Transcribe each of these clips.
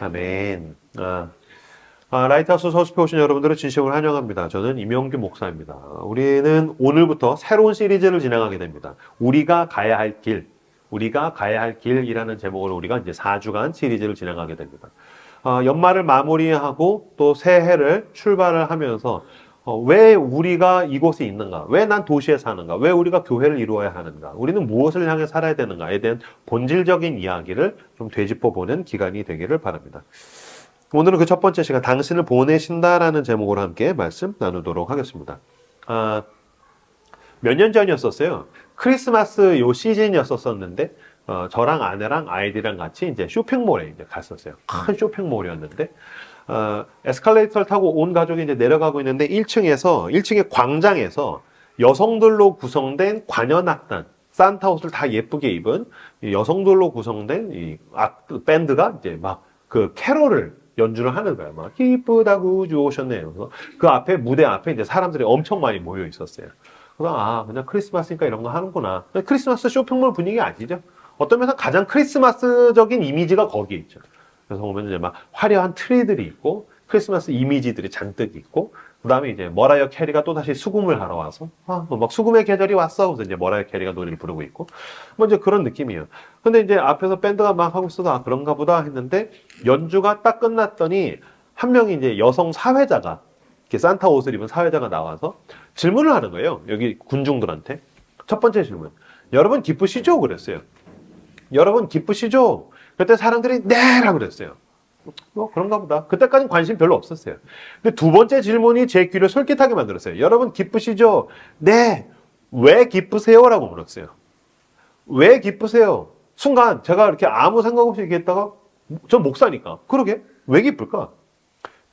아멘. 라이트하우스 서울숲에 오신 여러분들을 진심으로 환영합니다. 저는 임영규 목사입니다. 우리는 오늘부터 새로운 시리즈를 진행하게 됩니다. 우리가 가야 할 길이라는 제목으로 우리가 이제 4주간 시리즈를 진행하게 됩니다. 연말을 마무리하고 또 새해를 출발을 하면서 왜 우리가 이곳에 있는가? 왜 난 도시에 사는가? 왜 우리가 교회를 이루어야 하는가? 우리는 무엇을 향해 살아야 되는가에 대한 본질적인 이야기를 좀 되짚어보는 기간이 되기를 바랍니다. 오늘은 그 첫 번째 시간, 당신을 보내신다라는 제목으로 함께 말씀 나누도록 하겠습니다. 몇 년 전이었었어요. 크리스마스 요 시즌이었었는데, 저랑 아내랑 아이들이랑 같이 이제 쇼핑몰에 이제 갔었어요. 큰 쇼핑몰이었는데, 에스컬레이터를 타고 온 가족이 이제 내려가고 있는데 1층의 광장에서 여성들로 구성된 관현악단, 산타 옷을 다 예쁘게 입은 여성들로 구성된 이 밴드가 이제 막 그 캐롤을 연주를 하는 거예요. 막 기쁘다고 주오셨네요. 그래서 그 앞에 무대 앞에 이제 사람들이 엄청 많이 모여 있었어요. 그래서 그냥 크리스마스니까 이런 거 하는구나. 크리스마스 쇼핑몰 분위기 아니죠? 어떤 면에서 가장 크리스마스적인 이미지가 거기에 있죠. 그래서 보면 이제 막 화려한 트리들이 있고 크리스마스 이미지들이 잔뜩 있고 그다음에 이제 머라이어 캐리가 또 다시 수금을 하러 와서 막 수금의 계절이 왔어. 그래서 이제 머라이어 캐리가 노래를 부르고 있고 뭐 이제 그런 느낌이에요. 근데 이제 앞에서 밴드가 막 하고 있어서 그런가 보다 했는데 연주가 딱 끝났더니 한 명이 이제 여성 사회자가 이렇게 산타 옷을 입은 사회자가 나와서 질문을 하는 거예요. 여기 군중들한테. 첫 번째 질문. 여러분 기쁘시죠? 그랬어요. 여러분 기쁘시죠? 그때 사람들이 네라고 그랬어요. 그런가 보다. 그때까지는 관심 별로 없었어요. 근데 두 번째 질문이 제 귀를 솔깃하게 만들었어요. 여러분 기쁘시죠? 네. 왜 기쁘세요? 라고 물었어요. 왜 기쁘세요? 순간 제가 이렇게 아무 생각 없이 얘기했다가 전 목사니까. 그러게 왜 기쁠까?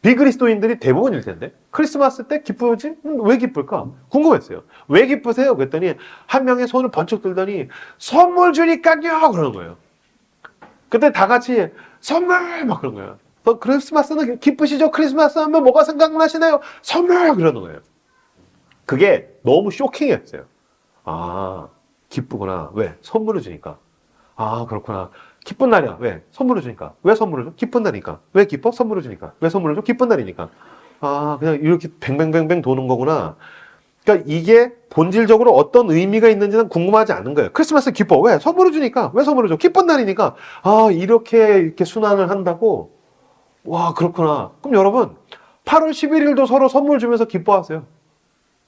비그리스도인들이 대부분일 텐데 크리스마스 때 기쁘지? 왜 기쁠까? 궁금했어요. 왜 기쁘세요? 그랬더니 한 명의 손을 번쩍 들더니 선물 주니까요 그러는 거예요. 그때 다 같이 선물 막 그런 거예요. 크리스마스는 기쁘시죠? 크리스마스 하면 뭐가 생각나시나요? 선물 그러는 거예요. 그게 너무 쇼킹했어요. 기쁘구나. 왜? 선물을 주니까. 그렇구나. 기쁜 날이야. 왜? 선물을 주니까. 왜 선물을 줘? 기쁜 날이니까. 왜 기뻐? 선물을 주니까. 왜 선물을 줘? 기쁜 날이니까. 그냥 이렇게 뱅뱅뱅뱅 도는 거구나. 그러니까 이게 본질적으로 어떤 의미가 있는지는 궁금하지 않은 거예요. 크리스마스 기뻐. 왜? 선물을 주니까. 왜 선물을 줘? 기쁜 날이니까. 이렇게 순환을 한다고? 와, 그렇구나. 그럼 여러분, 8월 11일도 서로 선물 주면서 기뻐하세요.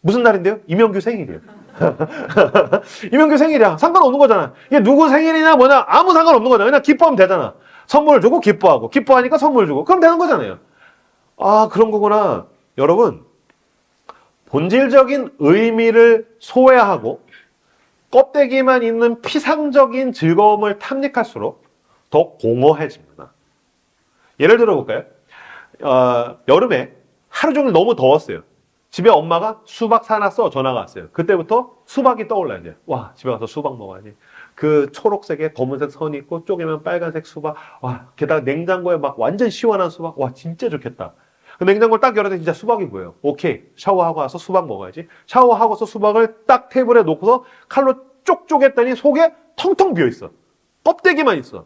무슨 날인데요? 임영규 생일이에요. 임영규 생일이야. 상관없는 거잖아. 이게 누구 생일이냐 뭐냐 아무 상관없는 거잖아. 그냥 기뻐하면 되잖아. 선물 주고 기뻐하고 기뻐하니까 선물 주고 그럼 되는 거잖아요. 그런 거구나. 여러분 본질적인 의미를 소외하고 껍데기만 있는 피상적인 즐거움을 탐닉할수록 더 공허해집니다. 예를 들어 볼까요? 여름에 하루 종일 너무 더웠어요. 집에 엄마가 수박 사놨어 전화가 왔어요. 그때부터 수박이 떠올라요. 이제 와 집에 가서 수박 먹어야지. 그 초록색에 검은색 선이 있고 쪼개면 빨간색 수박. 와 게다가 냉장고에 막 완전 시원한 수박. 와 진짜 좋겠다. 그 냉장고를 딱 열었더니 진짜 수박이 보여요. 오케이 샤워하고 와서 수박 먹어야지. 샤워하고서 수박을 딱 테이블에 놓고서 칼로 쪽 쪼갰더니 속에 텅텅 비어있어. 껍데기만 있어.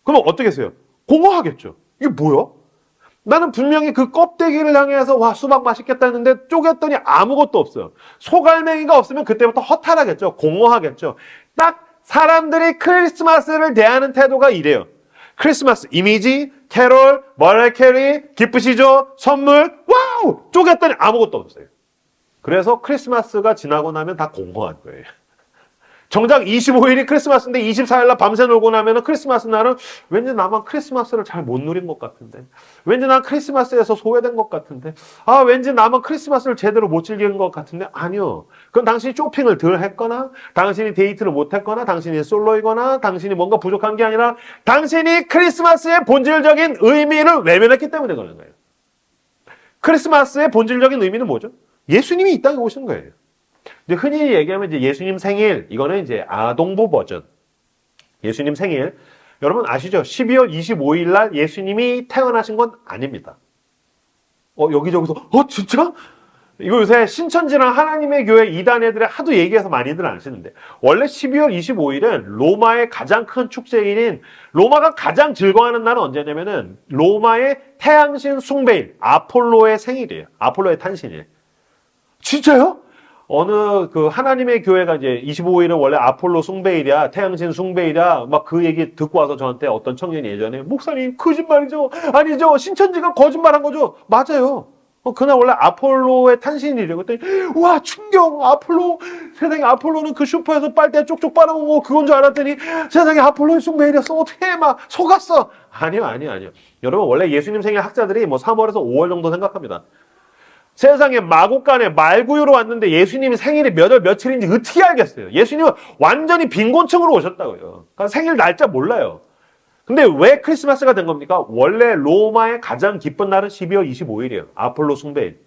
그럼 어떻게 했어요? 공허하겠죠. 이게 뭐야? 나는 분명히 그 껍데기를 향해서 와 수박 맛있겠다 했는데 쪼갰더니 아무것도 없어요. 소갈맹이가 없으면 그때부터 허탈하겠죠. 공허하겠죠. 딱 사람들이 크리스마스를 대하는 태도가 이래요. 크리스마스 이미지, 캐롤, 머라이어 캐리, 기쁘시죠? 선물, 와우! 쪼갰더니 아무것도 없어요. 그래서 크리스마스가 지나고 나면 다 공허한 거예요. 정작 25일이 크리스마스인데 24일날 밤새 놀고 나면 크리스마스 날은 왠지 나만 크리스마스를 잘 못 누린 것 같은데 왠지 난 크리스마스에서 소외된 것 같은데 왠지 나만 크리스마스를 제대로 못 즐기는 것 같은데 아니요. 그건 당신이 쇼핑을 덜 했거나 당신이 데이트를 못 했거나 당신이 솔로이거나 당신이 뭔가 부족한 게 아니라 당신이 크리스마스의 본질적인 의미를 외면했기 때문에 그런 거예요. 크리스마스의 본질적인 의미는 뭐죠? 예수님이 이 땅에 오신 거예요. 이제 흔히 얘기하면 이제 예수님 생일, 이거는 이제 아동부 버전. 예수님 생일. 여러분 아시죠? 12월 25일 날 예수님이 태어나신 건 아닙니다. 여기저기서, 진짜? 이거 요새 신천지랑 하나님의 교회 이단 애들이 하도 얘기해서 많이들 안 하시는데, 원래 12월 25일은 로마의 가장 큰 축제일인, 로마가 가장 즐거워하는 날은 언제냐면은 로마의 태양신 숭배일, 아폴로의 생일이에요. 아폴로의 탄신일. 진짜요? 어느 그 하나님의 교회가 이제 25일은 원래 아폴로 숭배일이야, 태양신 숭배일이야, 막 그 얘기 듣고 와서 저한테 어떤 청년이 예전에, 목사님 거짓말이죠? 아니죠, 신천지가 거짓말한 거죠? 맞아요. 그날 원래 아폴로의 탄신일이에요. 그랬더니 와, 충격! 아폴로, 세상에 아폴로는 그 슈퍼에서 빨대 쪽쪽 빨아먹은 거 그건 줄 알았더니 세상에 아폴로의 숭배일이었어. 어떻게 막 속았어? 아니요. 여러분, 원래 예수님 생일 학자들이 뭐 3월에서 5월 정도 생각합니다. 세상에 마곡간에 말구유로 왔는데 예수님이 생일이 몇 월 며칠인지 어떻게 알겠어요? 예수님은 완전히 빈곤층으로 오셨다고요. 그러니까 생일 날짜 몰라요. 근데 왜 크리스마스가 된 겁니까? 원래 로마의 가장 기쁜 날은 12월 25일이에요. 아폴로 숭배일.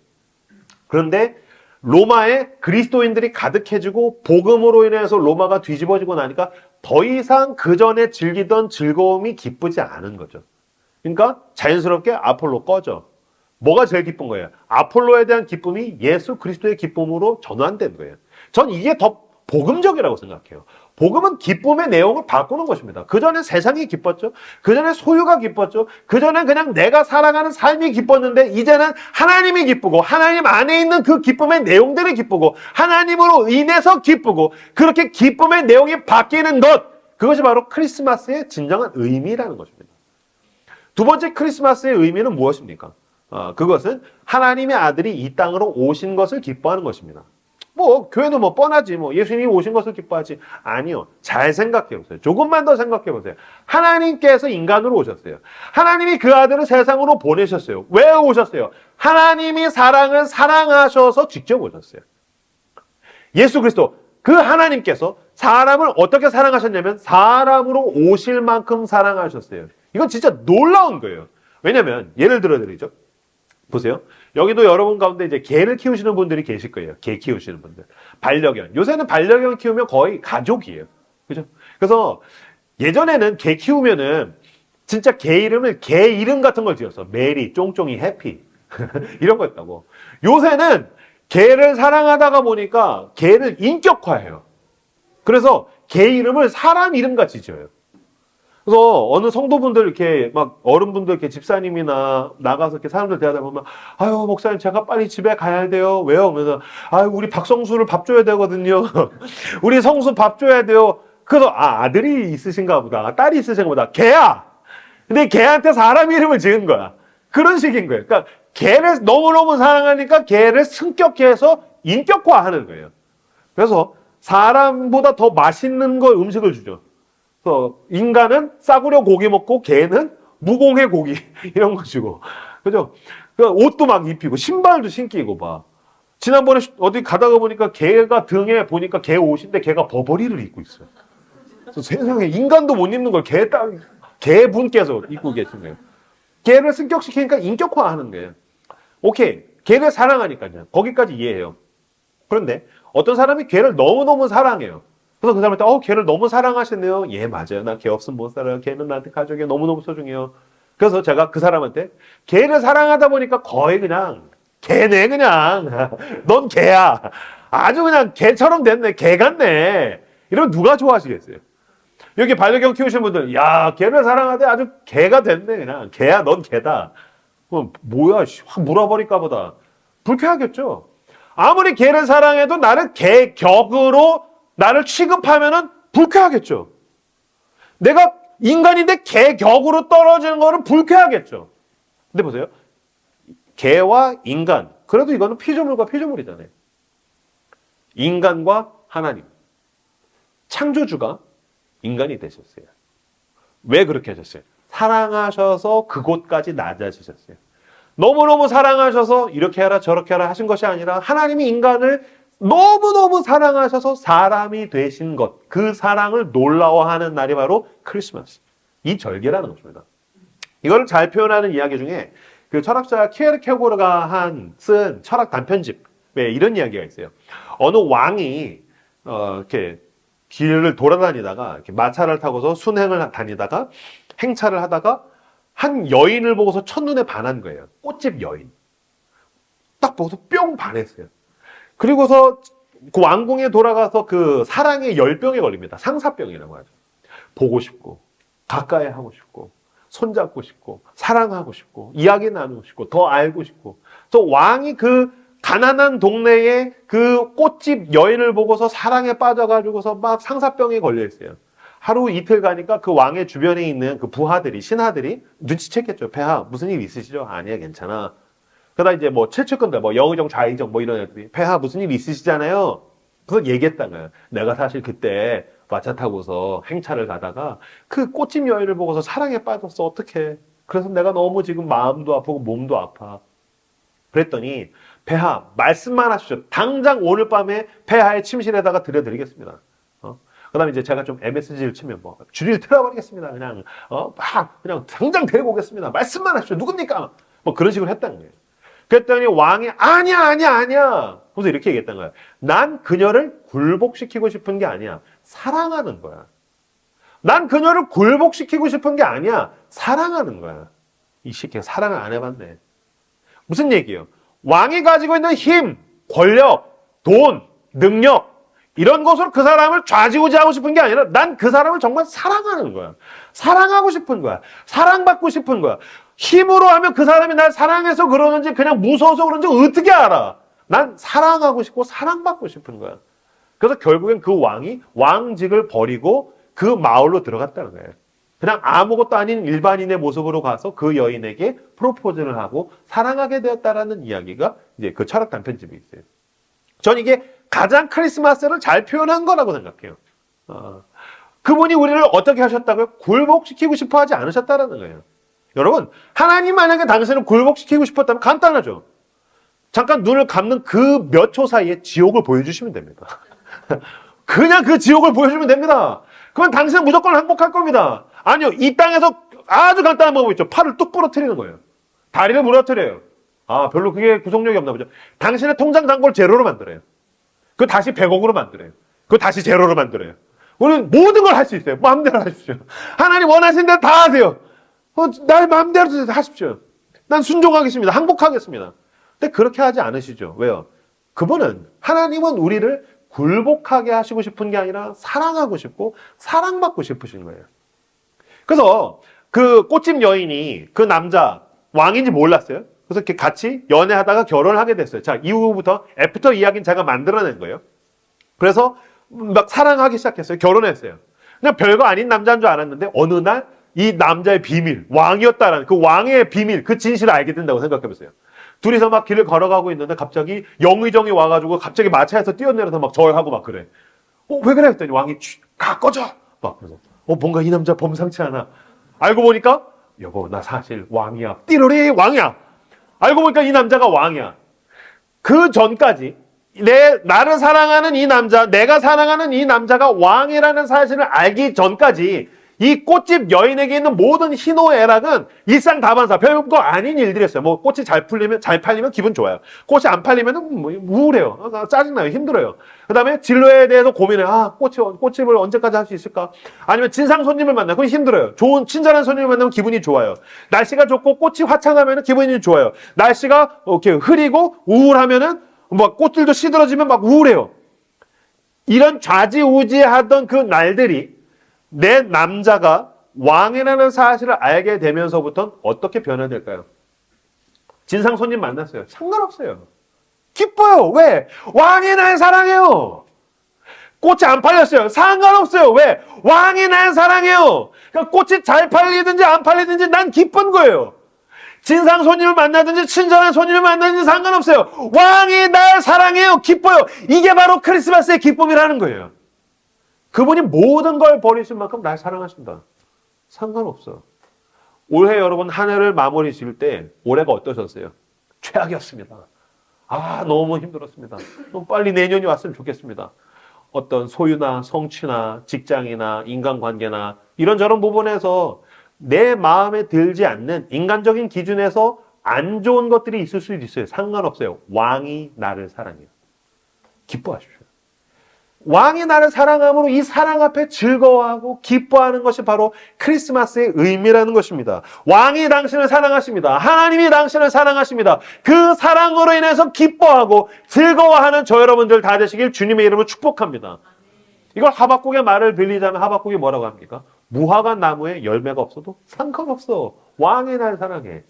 그런데 로마에 그리스도인들이 가득해지고 복음으로 인해서 로마가 뒤집어지고 나니까 더 이상 그 전에 즐기던 즐거움이 기쁘지 않은 거죠. 그러니까 자연스럽게 아폴로 꺼져. 뭐가 제일 기쁜 거예요? 아폴로에 대한 기쁨이 예수 그리스도의 기쁨으로 전환된 거예요. 전 이게 더 복음적이라고 생각해요. 복음은 기쁨의 내용을 바꾸는 것입니다. 그전엔 세상이 기뻤죠. 그전엔 소유가 기뻤죠. 그전엔 그냥 내가 살아가는 삶이 기뻤는데 이제는 하나님이 기쁘고 하나님 안에 있는 그 기쁨의 내용들이 기쁘고 하나님으로 인해서 기쁘고 그렇게 기쁨의 내용이 바뀌는 것, 그것이 바로 크리스마스의 진정한 의미라는 것입니다. 두 번째 크리스마스의 의미는 무엇입니까? 그것은 하나님의 아들이 이 땅으로 오신 것을 기뻐하는 것입니다. 뭐 교회는 뭐 뻔하지, 뭐 예수님이 오신 것을 기뻐하지. 아니요. 잘 생각해 보세요. 조금만 더 생각해 보세요. 하나님께서 인간으로 오셨어요. 하나님이 그 아들을 세상으로 보내셨어요. 왜 오셨어요? 하나님이 사랑을 사랑하셔서 직접 오셨어요. 예수 그리스도, 그 하나님께서 사람을 어떻게 사랑하셨냐면 사람으로 오실 만큼 사랑하셨어요. 이건 진짜 놀라운 거예요. 왜냐면 예를 들어 드리죠. 보세요. 여기도 여러분 가운데 이제 개를 키우시는 분들이 계실 거예요. 개 키우시는 분들. 반려견. 요새는 반려견 키우면 거의 가족이에요. 그죠? 그래서 예전에는 개 키우면은 진짜 개 이름을 개 이름 같은 걸 지었어. 메리, 쫑쫑이, 해피. 이런 거였다고. 요새는 개를 사랑하다가 보니까 개를 인격화해요. 그래서 개 이름을 사람 이름 같이 지어요. 그래서 어느 성도분들 이렇게 막 어른분들 이렇게 집사님이나 나가서 이렇게 사람들 대하다 보면 아유 목사님 제가 빨리 집에 가야 돼요. 왜요? 그래서 아유 우리 박성수를 밥 줘야 되거든요. 우리 성수 밥 줘야 돼요. 그래서 아들이 있으신가 보다. 딸이 있으신가 보다. 개야. 근데 개한테 사람 이름을 지은 거야. 그런 식인 거예요. 그러니까 개를 너무너무 사랑하니까 개를 승격해서 인격화하는 거예요. 그래서 사람보다 더 맛있는 걸 음식을 주죠. 인간은 싸구려 고기 먹고 개는 무공해 고기 이런 거 주고, 그죠? 옷도 막 입히고 신발도 신기고 봐. 지난번에 어디 가다가 보니까 개가 등에 보니까 개 옷인데 개가 버버리를 입고 있어요. 그래서 세상에 인간도 못 입는 걸 개분께서 입고 계신 거예요. 개를 승격시키니까 인격화하는 거예요. 오케이, 개를 사랑하니까요. 거기까지 이해해요. 그런데 어떤 사람이 개를 너무너무 사랑해요. 그래서 그 사람한테 개를 너무 사랑하시네요. 예, 맞아요. 나 개 없으면 못 살아요. 개는 나한테 가족이 너무너무 소중해요. 그래서 제가 그 사람한테 개를 사랑하다 보니까 거의 그냥 개네 그냥. 넌 개야. 아주 그냥 개처럼 됐네. 개 같네. 이러면 누가 좋아하시겠어요? 여기 반려견 키우시는 분들, 야, 개를 사랑하되 아주 개가 됐네. 그냥 개야, 넌 개다. 뭐야, 확 물어버릴까 보다. 불쾌하겠죠? 아무리 개를 사랑해도 나를 개격으로 나를 취급하면은 불쾌하겠죠. 내가 인간인데 개격으로 떨어지는 거는 불쾌하겠죠. 근데 보세요. 개와 인간. 그래도 이거는 피조물과 피조물이잖아요. 인간과 하나님. 창조주가 인간이 되셨어요. 왜 그렇게 하셨어요? 사랑하셔서 그곳까지 낮아지셨어요. 너무너무 사랑하셔서 이렇게 해라 저렇게 해라 하신 것이 아니라 하나님이 인간을 너무너무 사랑하셔서 사람이 되신 것, 그 사랑을 놀라워하는 날이 바로 크리스마스. 이 절기라는 것입니다. 이걸 잘 표현하는 이야기 중에 그 철학자 키에르케고르가 쓴 철학 단편집에 이런 이야기가 있어요. 어느 왕이 이렇게 길을 돌아다니다가 이렇게 마차를 타고서 순행을 다니다가 행차를 하다가 한 여인을 보고서 첫눈에 반한 거예요. 꽃집 여인. 딱 보고서 뿅 반했어요. 그리고서 그 왕궁에 돌아가서 그 사랑의 열병에 걸립니다. 상사병이라고 하죠. 보고 싶고, 가까이 하고 싶고, 손잡고 싶고, 사랑하고 싶고, 이야기 나누고 싶고, 더 알고 싶고. 그래서 왕이 그 가난한 동네에 그 꽃집 여인을 보고서 사랑에 빠져가지고서 막 상사병에 걸려 있어요. 하루 이틀 가니까 그 왕의 주변에 있는 그 부하들이, 신하들이 눈치챘겠죠. 폐하, 무슨 일 있으시죠? 아니야, 괜찮아. 그러다 이제 뭐 칠칠건들, 뭐 영의정, 좌의정, 뭐 이런 애들이, 폐하, 무슨 일 있으시잖아요. 그래서 얘기했다는 거예요. 내가 사실 그때 마차 타고서 행차를 가다가 그 꽃집 여인을 보고서 사랑에 빠졌어. 어떡해. 그래서 내가 너무 지금 마음도 아프고 몸도 아파. 그랬더니 폐하 말씀만 하시죠. 당장 오늘 밤에 폐하의 침실에다가 들여드리겠습니다. 그다음에 이제 제가 좀 MSG를 치면 뭐 줄일 틀어버리겠습니다. 그냥 막 그냥 당장 데리고 오겠습니다. 말씀만 하시죠. 누굽니까? 뭐 그런 식으로 했다는 거예요. 그랬더니 왕이 아니야. 그래서 이렇게 얘기했던 거야. 난 그녀를 굴복시키고 싶은 게 아니야. 사랑하는 거야. 난 그녀를 굴복시키고 싶은 게 아니야. 사랑하는 거야. 이 새끼가 사랑을 안 해봤네. 무슨 얘기예요? 왕이 가지고 있는 힘, 권력, 돈, 능력 이런 것으로 그 사람을 좌지우지하고 싶은 게 아니라 난 그 사람을 정말 사랑하는 거야. 사랑하고 싶은 거야. 사랑받고 싶은 거야. 힘으로 하면 그 사람이 날 사랑해서 그러는지 그냥 무서워서 그런지 어떻게 알아? 난 사랑하고 싶고 사랑받고 싶은 거야. 그래서 결국엔 그 왕이 왕직을 버리고 그 마을로 들어갔다는 거예요. 그냥 아무것도 아닌 일반인의 모습으로 가서 그 여인에게 프로포즈를 하고 사랑하게 되었다라는 이야기가 이제 그 철학 단편집에 있어요. 전 이게 가장 크리스마스를 잘 표현한 거라고 생각해요. 그분이 우리를 어떻게 하셨다고요? 굴복시키고 싶어 하지 않으셨다라는 거예요. 여러분, 하나님 만약에 당신을 굴복시키고 싶었다면 간단하죠. 잠깐 눈을 감는 그 몇 초 사이에 지옥을 보여주시면 됩니다. 그냥 그 지옥을 보여주면 됩니다. 그러면 당신은 무조건 항복할 겁니다. 아니요, 이 땅에서 아주 간단한 방법이 있죠. 팔을 뚝 부러뜨리는 거예요. 다리를 무너뜨려요. 별로 그게 구속력이 없나 보죠. 당신의 통장 잔고를 제로로 만들어요. 그거 다시 100억으로 만들어요. 그거 다시 제로로 만들어요. 우리는 모든 걸 할 수 있어요. 마음대로 하십시오. 하나님 원하시는 대로 다 하세요. 날 마음대로 하십시오. 난 순종하겠습니다. 항복하겠습니다. 근데 그렇게 하지 않으시죠. 왜요? 하나님은 우리를 굴복하게 하시고 싶은 게 아니라 사랑하고 싶고 사랑받고 싶으신 거예요. 그래서 그 꽃집 여인이 그 남자 왕인지 몰랐어요. 그래서 이렇게 같이 연애하다가 결혼을 하게 됐어요. 자, 이후부터 애프터 이야기는 제가 만들어낸 거예요. 그래서 막 사랑하기 시작했어요. 결혼했어요. 그냥 별거 아닌 남자인 줄 알았는데 어느 날 이 남자의 비밀, 왕이었다라는 그 왕의 비밀, 그 진실을 알게 된다고 생각해보세요. 둘이서 막 길을 걸어가고 있는데 갑자기 영의정이 와가지고 갑자기 마차에서 뛰어내려서 막 절하고 막 그래. 왜 그래? 했더니 왕이 꺼져! 막 그래서 뭔가 이 남자 범상치 않아. 알고 보니까 여보 나 사실 왕이야. 띠로리 왕이야. 알고 보니까 이 남자가 왕이야. 그 전까지 나를 사랑하는 이 남자, 내가 사랑하는 이 남자가 왕이라는 사실을 알기 전까지 이 꽃집 여인에게 있는 모든 희노애락은 일상다반사, 별거 아닌 일들이었어요. 뭐 꽃이 잘 팔리면 기분 좋아요. 꽃이 안 팔리면 뭐 우울해요. 짜증나요. 힘들어요. 그 다음에 진로에 대해서 고민해. 꽃집을 언제까지 할 수 있을까? 아니면 진상 손님을 만나. 그건 힘들어요. 좋은, 친절한 손님을 만나면 기분이 좋아요. 날씨가 좋고 꽃이 화창하면 기분이 좋아요. 날씨가 이렇게 흐리고 우울하면은 막 꽃들도 시들어지면 막 우울해요. 이런 좌지우지하던 그 날들이 내 남자가 왕이라는 사실을 알게 되면서부터는 어떻게 변화될까요? 진상 손님 만났어요. 상관없어요. 기뻐요. 왜? 왕이 날 사랑해요. 꽃이 안 팔렸어요. 상관없어요. 왜? 왕이 날 사랑해요. 그러니까 꽃이 잘 팔리든지 안 팔리든지 난 기쁜 거예요. 진상 손님을 만나든지 친절한 손님을 만나든지 상관없어요. 왕이 날 사랑해요. 기뻐요. 이게 바로 크리스마스의 기쁨이라는 거예요. 그분이 모든 걸 버리신 만큼 날 사랑하신다. 상관없어. 올해 여러분 한 해를 마무리 지을 때 올해가 어떠셨어요? 최악이었습니다. 너무 힘들었습니다. 좀 빨리 내년이 왔으면 좋겠습니다. 어떤 소유나 성취나 직장이나 인간관계나 이런저런 부분에서 내 마음에 들지 않는 인간적인 기준에서 안 좋은 것들이 있을 수도 있어요. 상관없어요. 왕이 나를 사랑해요. 기뻐하십시오. 왕이 나를 사랑함으로 이 사랑 앞에 즐거워하고 기뻐하는 것이 바로 크리스마스의 의미라는 것입니다. 왕이 당신을 사랑하십니다. 하나님이 당신을 사랑하십니다. 그 사랑으로 인해서 기뻐하고 즐거워하는 저 여러분들 다 되시길 주님의 이름으로 축복합니다. 이걸 하박국의 말을 빌리자면 하박국이 뭐라고 합니까? 무화과 나무에 열매가 없어도 상관없어. 왕이 날 사랑해.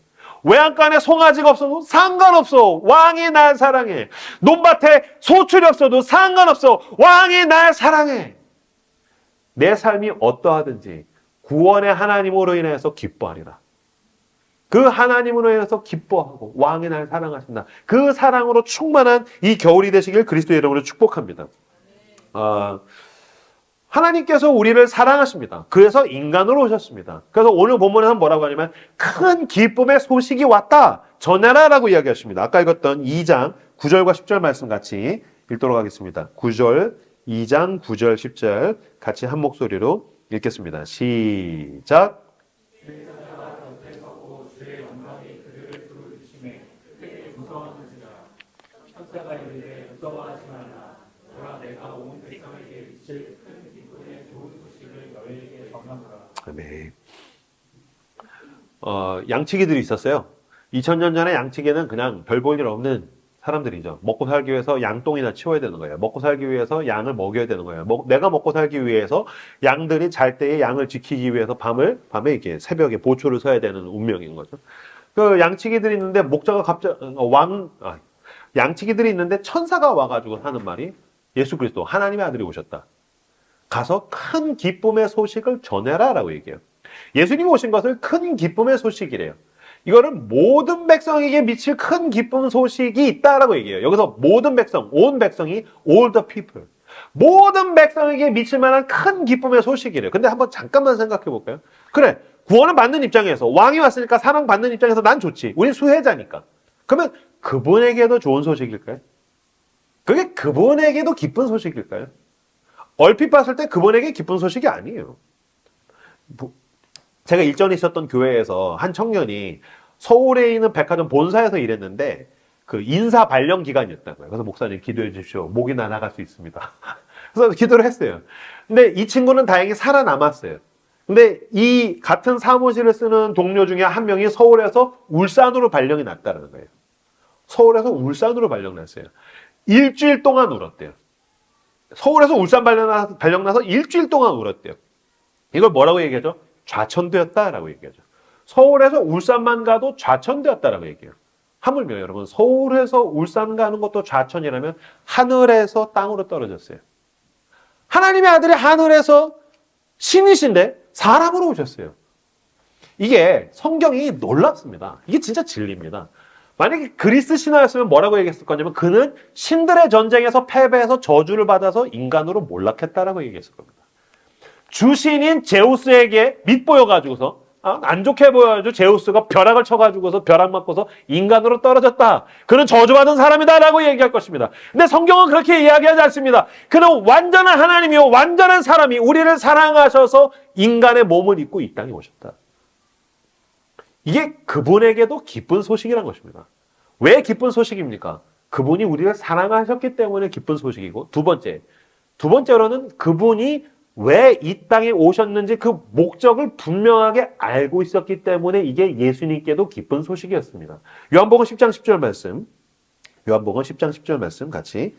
외양간에 송아지가 없어도 상관없어. 왕이 날 사랑해. 논밭에 소출이 없어도 상관없어. 왕이 날 사랑해. 내 삶이 어떠하든지 구원의 하나님으로 인해서 기뻐하리라. 그 하나님으로 인해서 기뻐하고 왕이 날 사랑하신다. 그 사랑으로 충만한 이 겨울이 되시길 그리스도의 이름으로 축복합니다. 하나님께서 우리를 사랑하십니다. 그래서 인간으로 오셨습니다. 그래서 오늘 본문에서 뭐라고 하냐면 큰 기쁨의 소식이 왔다. 전하라 라고 이야기하십니다. 아까 읽었던 2장 9절과 10절 말씀 같이 읽도록 하겠습니다. 2장 9절 10절 같이 한 목소리로 읽겠습니다. 시작. 네. 양치기들이 있었어요. 2000년 전에 양치기는 그냥 별 볼 일 없는 사람들이죠. 먹고 살기 위해서 양똥이나 치워야 되는 거예요. 먹고 살기 위해서 양을 먹여야 되는 거예요. 내가 먹고 살기 위해서 양들이 잘 때에 양을 지키기 위해서 밤에 이렇게 새벽에 보초를 서야 되는 운명인 거죠. 그 양치기들이 있는데 목자가 양치기들이 있는데 천사가 와가지고 하는 말이 예수 그리스도 하나님의 아들이 오셨다. 가서 큰 기쁨의 소식을 전해라 라고 얘기해요. 예수님이 오신 것을 큰 기쁨의 소식이래요. 이거는 모든 백성에게 미칠 큰 기쁨 소식이 있다라고 얘기해요. 여기서 모든 백성, 온 백성이 all the people. 모든 백성에게 미칠 만한 큰 기쁨의 소식이래요. 근데 한번 잠깐만 생각해 볼까요? 그래, 구원을 받는 입장에서 왕이 왔으니까 사랑받는 입장에서 난 좋지. 우린 수혜자니까. 그러면 그분에게도 좋은 소식일까요? 그게 그분에게도 기쁜 소식일까요? 얼핏 봤을 때 그분에게 기쁜 소식이 아니에요. 제가 일전에 있었던 교회에서 한 청년이 서울에 있는 백화점 본사에서 일했는데 그 인사 발령 기간이었다고요. 그래서 목사님 기도해 주십시오. 목이 나갈 수 있습니다. 그래서 기도를 했어요. 근데 이 친구는 다행히 살아남았어요. 근데 이 같은 사무실을 쓰는 동료 중에 한 명이 서울에서 울산으로 발령이 났다는 거예요. 서울에서 울산으로 발령났어요. 일주일 동안 울었대요. 서울에서 울산 발령나서 일주일 동안 울었대요. 이걸 뭐라고 얘기하죠? 좌천되었다라고 얘기하죠. 서울에서 울산만 가도 좌천되었다라고 얘기해요. 하물며 여러분 서울에서 울산 가는 것도 좌천이라면 하늘에서 땅으로 떨어졌어요. 하나님의 아들이 하늘에서 신이신데 사람으로 오셨어요. 이게 성경이 놀랍습니다. 이게 진짜 진리입니다. 만약에 그리스 신화였으면 뭐라고 얘기했을 거냐면 그는 신들의 전쟁에서 패배해서 저주를 받아서 인간으로 몰락했다라고 얘기했을 겁니다. 주신인 제우스에게 밉보여가지고서 안 좋게 보여가지고 제우스가 벼락을 쳐가지고서 벼락 맞고서 인간으로 떨어졌다. 그는 저주받은 사람이다라고 얘기할 것입니다. 근데 성경은 그렇게 이야기하지 않습니다. 그는 완전한 하나님이요 완전한 사람이 우리를 사랑하셔서 인간의 몸을 입고 이 땅에 오셨다. 이게 그분에게도 기쁜 소식이란 것입니다. 왜 기쁜 소식입니까? 그분이 우리를 사랑하셨기 때문에 기쁜 소식이고 두 번째로는 그분이 왜 이 땅에 오셨는지 그 목적을 분명하게 알고 있었기 때문에 이게 예수님께도 기쁜 소식이었습니다. 요한복음 10장 10절 말씀, 요한복음 10장 10절 말씀 같이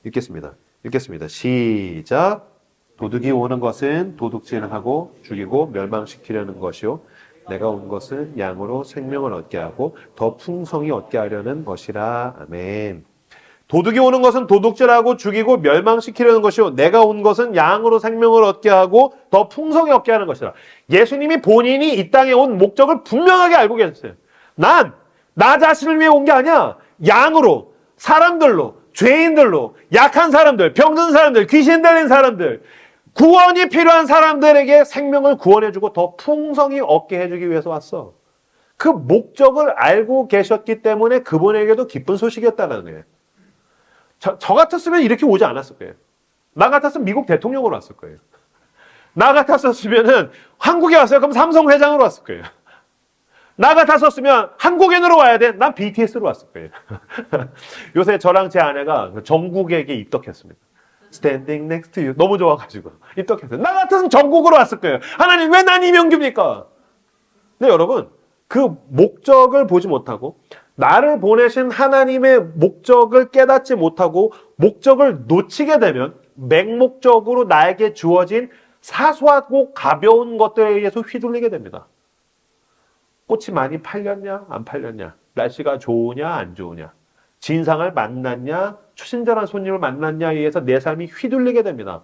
읽겠습니다. 시작. 도둑이 오는 것은 도둑질을 하고 죽이고 멸망시키려는 것이요 내가 온 것은 양으로 생명을 얻게 하고 더 풍성히 얻게 하려는 것이라. 아멘. 도둑이 오는 것은 도둑질하고 죽이고 멸망시키려는 것이요 내가 온 것은 양으로 생명을 얻게 하고 더 풍성히 얻게 하는 것이라. 예수님이 본인이 이 땅에 온 목적을 분명하게 알고 계셨어요. 난 나 자신을 위해 온 게 아니야. 양으로, 사람들로, 죄인들로, 약한 사람들, 병든 사람들, 귀신 들린 사람들, 구원이 필요한 사람들에게 생명을 구원해주고 더 풍성히 얻게 해주기 위해서 왔어. 그 목적을 알고 계셨기 때문에 그분에게도 기쁜 소식이었다는 거예요. 저 같았으면 이렇게 오지 않았을 거예요. 나 같았으면 미국 대통령으로 왔을 거예요. 나 같았으면 한국에 왔어요. 그럼 삼성 회장으로 왔을 거예요. 나 같았으면 한국인으로 와야 돼. 난 BTS로 왔을 거예요. 요새 저랑 제 아내가 전국에게 입덕했습니다. Standing next to you. 너무 좋아가지고 입덕했어요. 나 같았으면 전국으로 왔을 거예요. 하나님 왜 난 이명규입니까? 근데 여러분 그 목적을 보지 못하고 나를 보내신 하나님의 목적을 깨닫지 못하고 목적을 놓치게 되면 맹목적으로 나에게 주어진 사소하고 가벼운 것들에 의해서 휘둘리게 됩니다. 꽃이 많이 팔렸냐 안 팔렸냐, 날씨가 좋으냐 안 좋으냐, 진상을 만났냐 초신절한 손님을 만났냐에 의해서 내 삶이 휘둘리게 됩니다.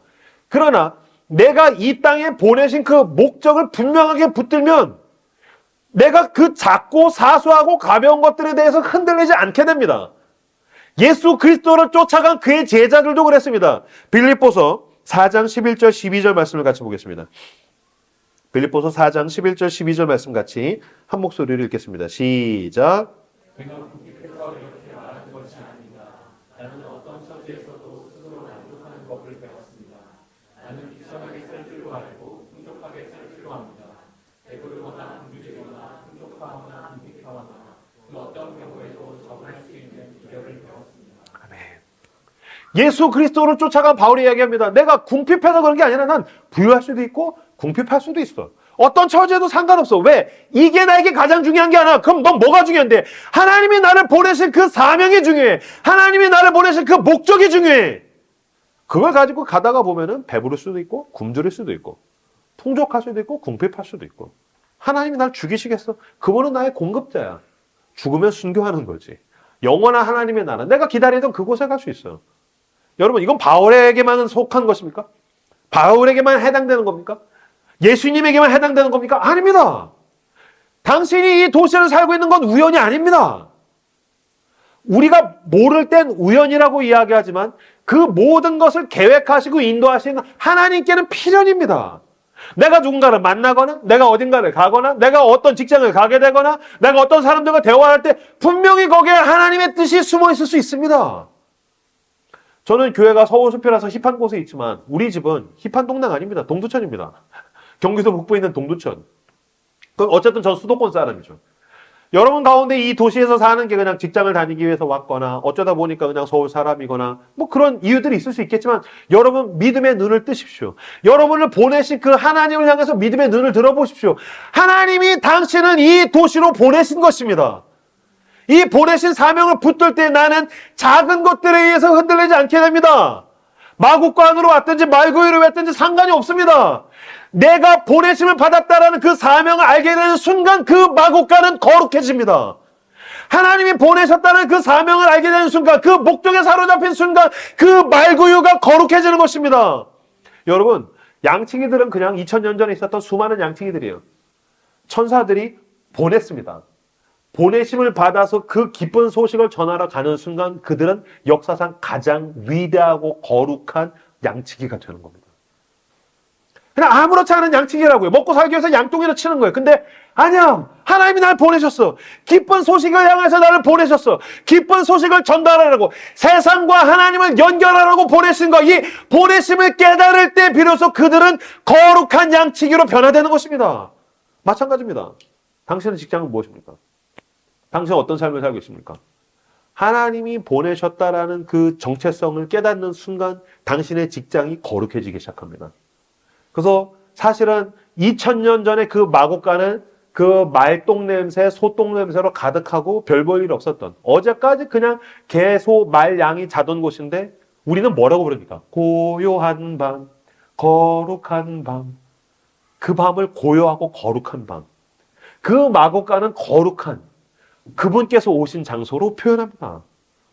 그러나 내가 이 땅에 보내신 그 목적을 분명하게 붙들면 내가 그 작고 사소하고 가벼운 것들에 대해서 흔들리지 않게 됩니다. 예수 그리스도를 쫓아간 그의 제자들도 그랬습니다. 빌립보서 4장 11절 12절 말씀을 같이 보겠습니다. 빌립보서 4장 11절 12절 말씀 같이 한 목소리로 읽겠습니다. 시작. 예수 그리스도를 쫓아간 바울이 이야기합니다. 내가 궁핍해서 그런 게 아니라 난 부유할 수도 있고 궁핍할 수도 있어. 어떤 처지에도 상관없어. 왜? 이게 나에게 가장 중요한 게 아니라 그럼 넌 뭐가 중요한데? 하나님이 나를 보내신 그 사명이 중요해. 하나님이 나를 보내신 그 목적이 중요해. 그걸 가지고 가다가 보면은 배부를 수도 있고 굶주릴 수도 있고 풍족할 수도 있고 궁핍할 수도 있고. 하나님이 날 죽이시겠어? 그분은 나의 공급자야. 죽으면 순교하는 거지. 영원한 하나님의 나라. 내가 기다리던 그곳에 갈 수 있어요. 여러분 이건 바울에게만 속한 것입니까? 바울에게만 해당되는 겁니까? 예수님에게만 해당되는 겁니까? 아닙니다. 당신이 이 도시를 살고 있는 건 우연이 아닙니다. 우리가 모를 땐 우연이라고 이야기하지만 그 모든 것을 계획하시고 인도하시는 하나님께는 필연입니다. 내가 누군가를 만나거나 내가 어딘가를 가거나 내가 어떤 직장을 가게 되거나 내가 어떤 사람들과 대화할 때 분명히 거기에 하나님의 뜻이 숨어 있을 수 있습니다. 저는 교회가 서울 숲이라서 힙한 곳에 있지만 우리 집은 힙한 동네가 아닙니다. 동두천입니다. 경기도 북부에 있는 동두천. 어쨌든 전 수도권 사람이죠. 여러분 가운데 이 도시에서 사는 게 그냥 직장을 다니기 위해서 왔거나 어쩌다 보니까 그냥 서울 사람이거나 뭐 그런 이유들이 있을 수 있겠지만 여러분 믿음의 눈을 뜨십시오. 여러분을 보내신 그 하나님을 향해서 믿음의 눈을 들어보십시오. 하나님이 당신을 이 도시로 보내신 것입니다. 이 보내신 사명을 붙들 때 나는 작은 것들에 의해서 흔들리지 않게 됩니다. 마국간으로 왔든지 말구유로 왔든지 상관이 없습니다. 내가 보내심을 받았다라는 그 사명을 알게 되는 순간 그 마국간은 거룩해집니다. 하나님이 보내셨다는 그 사명을 알게 되는 순간, 그 목적에 사로잡힌 순간 그 말구유가 거룩해지는 것입니다. 여러분, 양치기들은 그냥 2000년 전에 있었던 수많은 양치기들이에요. 천사들이 보냈습니다. 보내심을 받아서 그 기쁜 소식을 전하러 가는 순간 그들은 역사상 가장 위대하고 거룩한 양치기가 되는 겁니다. 그냥 아무렇지 않은 양치기라고요. 먹고 살기 위해서 양동이를 치는 거예요. 근데 아니야. 하나님이 날 보내셨어. 기쁜 소식을 향해서 나를 보내셨어. 기쁜 소식을 전달하라고. 세상과 하나님을 연결하라고 보내신 거. 이 보내심을 깨달을 때 비로소 그들은 거룩한 양치기로 변화되는 것입니다. 마찬가지입니다. 당신의 직장은 무엇입니까? 당신은 어떤 삶을 살고 있습니까? 하나님이 보내셨다라는 그 정체성을 깨닫는 순간 당신의 직장이 거룩해지기 시작합니다. 그래서 사실은 2000년 전에 그 마곡간은 그 말똥 냄새, 소똥 냄새로 가득하고 별 볼 일 없었던, 어제까지 그냥 개, 소, 말, 양이 자던 곳인데 우리는 뭐라고 부릅니까? 고요한 밤, 거룩한 밤. 그 밤을 고요하고 거룩한 밤. 그 마곡간은 거룩한 그분께서 오신 장소로 표현합니다.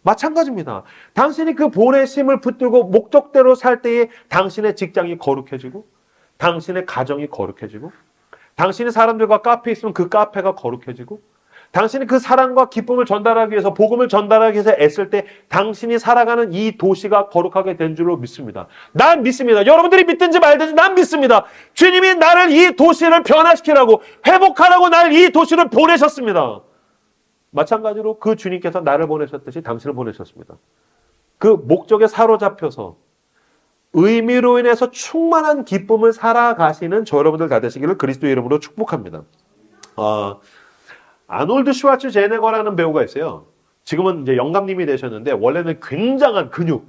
마찬가지입니다. 당신이 그 보내심을 붙들고 목적대로 살 때에 당신의 직장이 거룩해지고 당신의 가정이 거룩해지고 당신이 사람들과 카페에 있으면 그 카페가 거룩해지고 당신이 그 사랑과 기쁨을 전달하기 위해서 복음을 전달하기 위해서 애쓸 때 당신이 살아가는 이 도시가 거룩하게 된 줄로 믿습니다. 난 믿습니다. 여러분들이 믿든지 말든지 난 믿습니다. 주님이 나를 이 도시를 변화시키라고 회복하라고 나를 이 도시를 보내셨습니다. 마찬가지로 그 주님께서 나를 보내셨듯이 당신을 보내셨습니다. 그 목적에 사로잡혀서 의미로 인해서 충만한 기쁨을 살아가시는 저 여러분들 다 되시기를 그리스도의 이름으로 축복합니다. 아놀드 슈왈츠제네거라는 배우가 있어요. 지금은 이제 영감님이 되셨는데 원래는 굉장한 근육,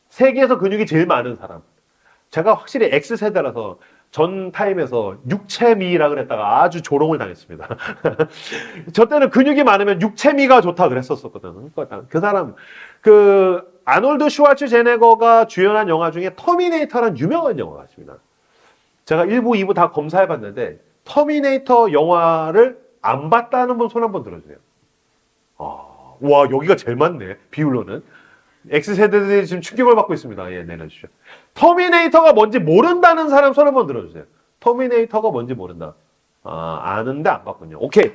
세계에서 근육이 제일 많은 사람. 제가 확실히 X세대라서 전 타임에서 육체미라 그랬다가 아주 조롱을 당했습니다. 저 때는 근육이 많으면 육체미가 좋다 그랬었거든. 그 사람, 아놀드 슈왈츠제네거가 주연한 영화 중에 터미네이터라는 유명한 영화가 있습니다. 제가 1부, 2부 다 검사해봤는데 터미네이터 영화를 안 봤다는 분 손 한번 들어주세요. 와, 여기가 제일 많네, 비율로는. X세대들이 지금 충격을 받고 있습니다. 예, 내려주시죠. 터미네이터가 뭔지 모른다는 사람 손 한번 들어주세요. 터미네이터가 뭔지 모른다. 아는데 안 봤군요. 오케이.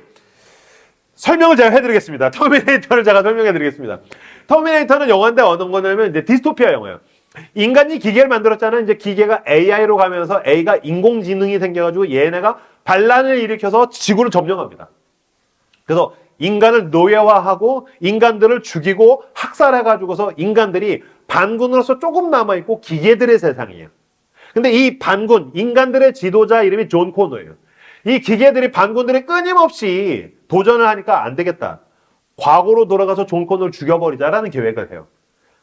설명을 제가 해드리겠습니다. 터미네이터를 제가 설명해드리겠습니다. 터미네이터는 영화인데 어떤 거냐면 이제 디스토피아 영화예요. 인간이 기계를 만들었잖아요. 이제 기계가 AI로 가면서 A가 인공지능이 생겨가지고 얘네가 반란을 일으켜서 지구를 점령합니다. 그래서 인간을 노예화하고 인간들을 죽이고 학살해가지고서 인간들이 반군으로서 조금 남아있고 기계들의 세상이에요. 근데 이 반군, 인간들의 지도자 이름이 존 코너예요. 이 기계들이 반군들이 끊임없이 도전을 하니까 안 되겠다. 과거로 돌아가서 존 코너를 죽여버리자라는 계획을 해요.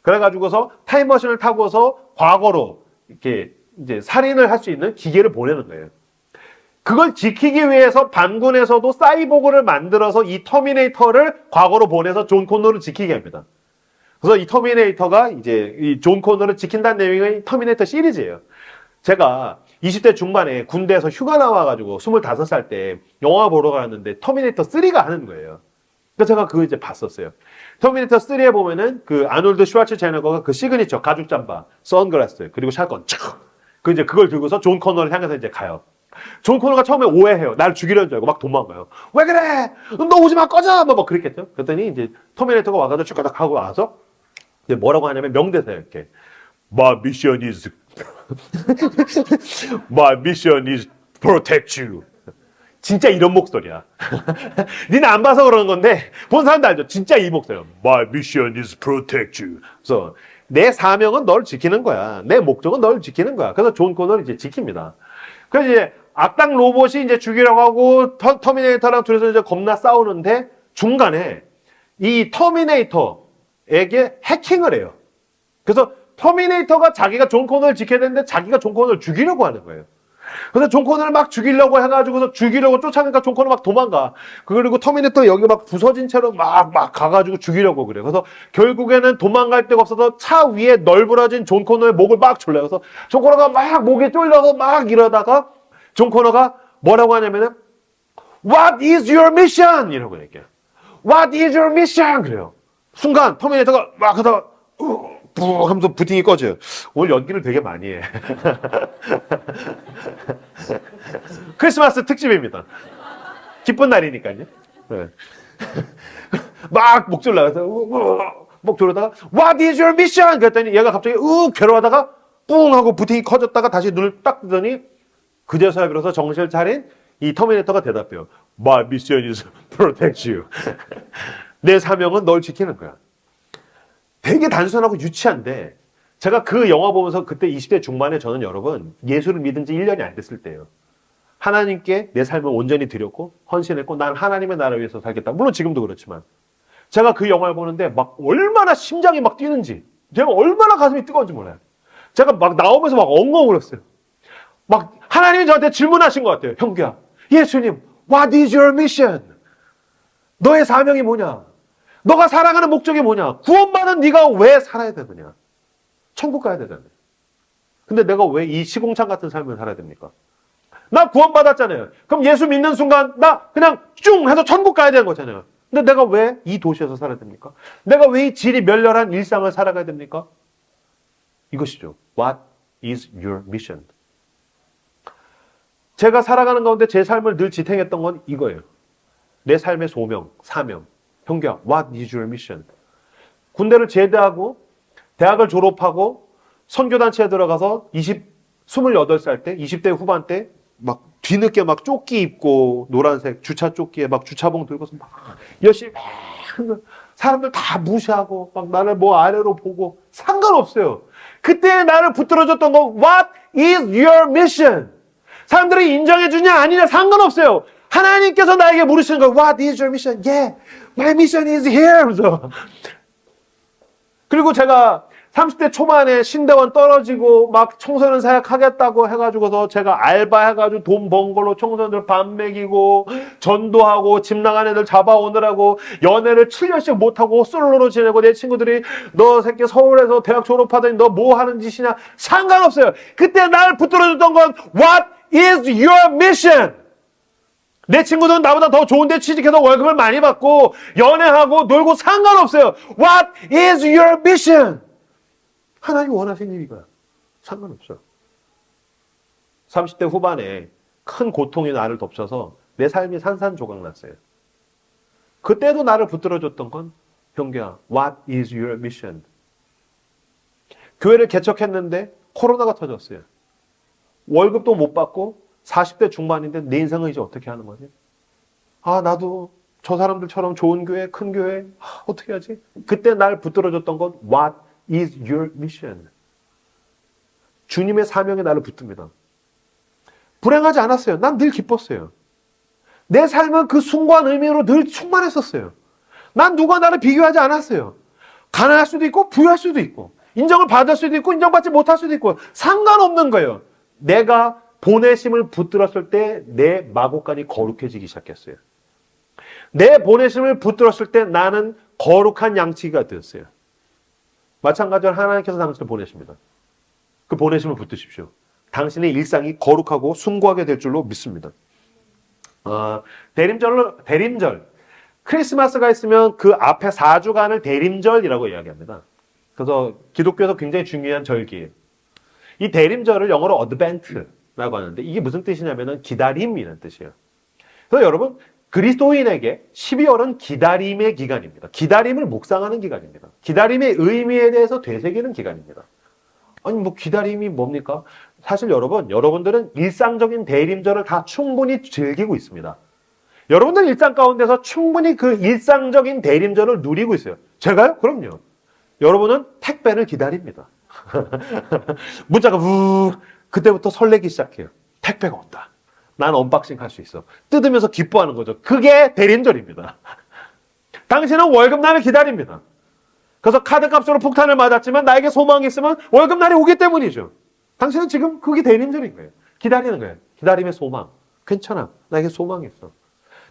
그래가지고서 타임머신을 타고서 과거로 이렇게 이제 살인을 할 수 있는 기계를 보내는 거예요. 그걸 지키기 위해서 반군에서도 사이보그를 만들어서 이 터미네이터를 과거로 보내서 존 코너를 지키게 합니다. 그래서 이 터미네이터가 이제 이 존 코너를 지킨다는 내용의 터미네이터 시리즈예요. 제가 20대 중반에 군대에서 휴가 나와가지고 25살 때 영화 보러 갔는데 터미네이터 3가 하는 거예요. 그래서 제가 그거 이제 봤었어요. 터미네이터 3에 보면은 그 아놀드 슈왈츠제네거가 그 시그니처 가죽 잠바, 선글라스 그리고 샷건 이제 그걸 들고서 존 코너를 향해서 이제 가요. 존 코너가 처음에 오해해요. 날 죽이려는 줄 알고 막 도망가요. 왜 그래? 너 오지 마, 꺼져! 뭐 그랬겠죠? 그랬더니 이제 터미네이터가 와가지고 쭈까닥 하고 와서 이제 뭐라고 하냐면 명대사예요, 이렇게. My mission is My mission is protect you. 진짜 이런 목소리야. 니는 안 봐서 그러는 건데 본 사람도 알죠? 진짜 이 목소리야. My mission is protect you. 그래서 내 사명은 널 지키는 거야. 내 목적은 널 지키는 거야. 그래서 존 코너를 이제 지킵니다. 그래서 이제 악당 로봇이 이제 죽이려고 하고 터미네이터랑 둘이서 이제 겁나 싸우는데 중간에 이 터미네이터에게 해킹을 해요. 그래서 터미네이터가 자기가 존 코너를 지켜야 되는데 자기가 존 코너를 죽이려고 하는 거예요. 그래서 존 코너를 막 죽이려고 해가지고서 죽이려고 쫓아가니까 존 코너 막 도망가. 그리고 터미네이터 여기 막 부서진 채로 막 가가지고 죽이려고 그래요. 그래서 결국에는 도망갈 데가 없어서 차 위에 널브러진 존 코너의 목을 막 졸라요. 그래서 존 코너가 막 목에 쫄려서 막 이러다가 존 코너가 뭐라고 하냐면은 What is your mission? 이라고 얘기해요. What is your mission? 그래요. 순간 터미네이터가 막 하다가 푹 하면서 부팅이 꺼져요. 오늘 연기를 되게 많이 해. 크리스마스 특집입니다. 기쁜 날이니까요. 네. 막 목 졸라서 목 졸다가 What is your mission? 그랬더니 얘가 갑자기 괴로워하다가 뿡 하고 부팅이 커졌다가 다시 눈을 딱 뜨더니 그제서야 비로소 정신을 차린 이 터미네이터가 대답해요. My mission is protect you. 내 사명은 널 지키는 거야. 되게 단순하고 유치한데 제가 그 영화 보면서 그때 20대 중반에 저는 여러분 예수를 믿은 지 1년이 안 됐을 때예요. 하나님께 내 삶을 온전히 드렸고 헌신했고 난 하나님의 나라를 위해서 살겠다. 물론 지금도 그렇지만 제가 그 영화를 보는데 막 얼마나 심장이 막 뛰는지 제가 얼마나 가슴이 뜨거운지 몰라요. 제가 막 나오면서 막 엉엉 울었어요. 막 하나님이 저한테 질문하신 것 같아요. 형규야, 예수님, what is your mission? 너의 사명이 뭐냐? 너가 살아가는 목적이 뭐냐? 구원받은 네가 왜 살아야 되느냐? 천국 가야 되잖아요. 근데 내가 왜 이 시공창 같은 삶을 살아야 됩니까? 나 구원받았잖아요. 그럼 예수 믿는 순간 나 그냥 쭉 해서 천국 가야 되는 거잖아요. 근데 내가 왜 이 도시에서 살아야 됩니까? 내가 왜 이 질이 멸렬한 일상을 살아가야 됩니까? 이것이죠. What is your mission? 제가 살아가는 가운데 제 삶을 늘 지탱했던 건 이거예요. 내 삶의 소명, 사명. 형규야, what is your mission? 군대를 제대하고 대학을 졸업하고 선교단체에 들어가서 28살 때, 20대 후반 때 막 뒤늦게 막 조끼 입고 노란색 주차 조끼에 막 주차봉 들고서 막 열심히 막 사람들 다 무시하고 막 나를 뭐 아래로 보고 상관없어요. 그때 나를 붙들어줬던 거 What is your mission? 사람들이 인정해주냐 아니냐 상관없어요. 하나님께서 나에게 물으시는 거예요. What is your mission? Yeah, my mission is here. 그리고 제가 30대 초반에 신대원 떨어지고 막 청소년 사역하겠다고 해가지고서 제가 알바해가지고 돈 번 걸로 청소년들 밥 먹이고 전도하고 집 나간 애들 잡아오느라고 연애를 7년씩 못하고 솔로로 지내고 내 친구들이 너 새끼 서울에서 대학 졸업하더니 너 뭐 하는 짓이냐 상관없어요. 그때 날 붙들어줬던 건 What is your mission? 내 친구들은 나보다 더 좋은데 취직해서 월급을 많이 받고 연애하고 놀고 상관없어요. What is your mission? 하나님 원하시는 일이 이거야. 상관없어요. 30대 후반에 큰 고통이 나를 덮쳐서 내 삶이 산산조각 났어요. 그때도 나를 붙들어줬던 건 형규야, what is your mission? 교회를 개척했는데 코로나가 터졌어요. 월급도 못 받고 40대 중반인데 내 인생을 이제 어떻게 하는 거지? 아, 나도 저 사람들처럼 좋은 교회, 큰 교회, 어떻게 하지? 그때 날 붙들어줬던 건 what is your mission? 주님의 사명에 나를 붙듭니다. 불행하지 않았어요. 난 늘 기뻤어요. 내 삶은 그 숭고한 의미로 늘 충만했었어요. 난 누가 나를 비교하지 않았어요. 가난할 수도 있고 부유할 수도 있고 인정을 받을 수도 있고 인정받지 못할 수도 있고 상관없는 거예요. 내가 보내심을 붙들었을 때 내 마곡간이 거룩해지기 시작했어요. 내 보내심을 붙들었을 때 나는 거룩한 양치기가 되었어요. 마찬가지로 하나님께서 당신을 보내십니다. 그 보내심을 붙드십시오. 당신의 일상이 거룩하고 숭고하게 될 줄로 믿습니다. 대림절. 크리스마스가 있으면 그 앞에 4주간을 대림절이라고 이야기합니다. 그래서 기독교에서 굉장히 중요한 절기예요. 이 대림절을 영어로 어드벤트라고 하는데 이게 무슨 뜻이냐면은 기다림이라는 뜻이에요. 그래서 여러분 그리스도인에게 12월은 기다림의 기간입니다. 기다림을 묵상하는 기간입니다. 기다림의 의미에 대해서 되새기는 기간입니다. 아니 뭐 기다림이 뭡니까? 사실 여러분들은 일상적인 대림절을 다 충분히 즐기고 있습니다. 여러분들 일상 가운데서 충분히 그 일상적인 대림절을 누리고 있어요. 제가요? 그럼요. 여러분은 택배를 기다립니다. 문자가 그때부터 설레기 시작해요. 택배가 온다. 난 언박싱 할 수 있어. 뜯으면서 기뻐하는 거죠. 그게 대림절입니다. 당신은 월급날을 기다립니다. 그래서 카드값으로 폭탄을 맞았지만 나에게 소망이 있으면 월급날이 오기 때문이죠. 당신은 지금 그게 대림절인 거예요. 기다리는 거예요. 기다림의 소망. 괜찮아. 나에게 소망이 있어.